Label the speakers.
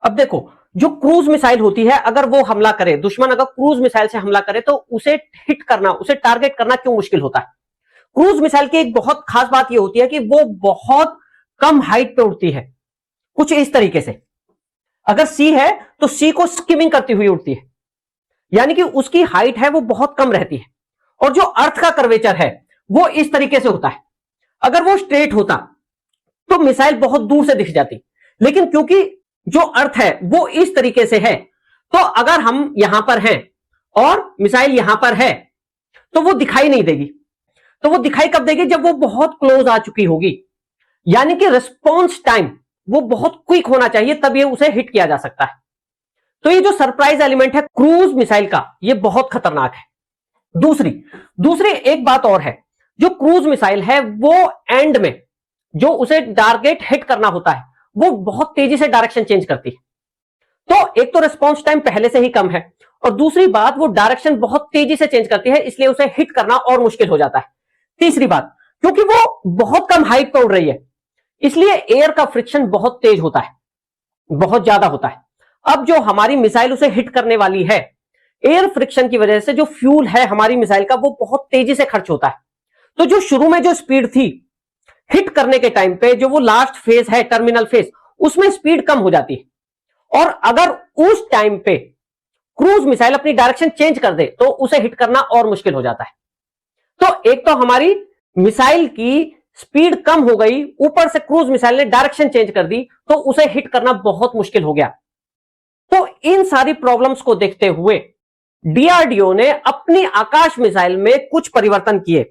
Speaker 1: अब देखो, जो क्रूज मिसाइल होती है, अगर वो हमला करे, दुश्मन अगर क्रूज मिसाइल से हमला करे तो उसे हिट करना, उसे टारगेट करना क्यों मुश्किल होता है? क्रूज मिसाइल की एक बहुत खास बात यह होती है कि वो बहुत कम हाइट पे उड़ती है, कुछ इस तरीके से। अगर सी है तो सी को स्किमिंग करती हुई उड़ती है, यानी कि उसकी हाइट है वो बहुत कम रहती है। और जो अर्थ का कर्वेचर है वो इस तरीके से होता है। अगर वो स्ट्रेट होता तो मिसाइल बहुत दूर से दिख जाती, लेकिन क्योंकि जो अर्थ है वो इस तरीके से है, तो अगर हम यहां पर हैं और मिसाइल यहां पर है तो वो दिखाई नहीं देगी। तो वो दिखाई कब देगी? जब वो बहुत क्लोज आ चुकी होगी, यानी कि रिस्पॉन्स टाइम वो बहुत क्विक होना चाहिए, तब ये उसे हिट किया जा सकता है। तो ये जो सरप्राइज एलिमेंट है क्रूज मिसाइल का, ये बहुत खतरनाक है। दूसरी एक बात और है, जो क्रूज मिसाइल है वो एंड में जो उसे टारगेट हिट करना होता है वो बहुत तेजी से डायरेक्शन चेंज करती है। तो एक तो रिस्पॉन्स टाइम पहले से ही कम है, और दूसरी बात वो डायरेक्शन बहुत तेजी से चेंज करती है, इसलिए उसे हिट करना और मुश्किल हो जाता है। तीसरी बात, क्योंकि वो बहुत कम हाइट पर उड़ रही है, इसलिए एयर का फ्रिक्शन बहुत तेज होता है, बहुत ज्यादा होता है। अब जो हमारी मिसाइल उसे हिट करने वाली है, एयर फ्रिक्शन की वजह से जो फ्यूल है हमारी मिसाइल का वो बहुत तेजी से खर्च होता है। तो जो शुरू में जो स्पीड थी हिट करने के टाइम पे, जो वो लास्ट फेज है टर्मिनल फेज, उसमें स्पीड कम हो जाती है। और अगर उस टाइम पे क्रूज मिसाइल अपनी डायरेक्शन चेंज कर दे तो उसे हिट करना और मुश्किल हो जाता है। तो एक तो हमारी मिसाइल की स्पीड कम हो गई, ऊपर से क्रूज मिसाइल ने डायरेक्शन चेंज कर दी, तो उसे हिट करना बहुत मुश्किल हो गया। तो इन सारी प्रॉब्लम्स को देखते हुए डीआरडीओ ने अपनी आकाश मिसाइल में कुछ परिवर्तन किए।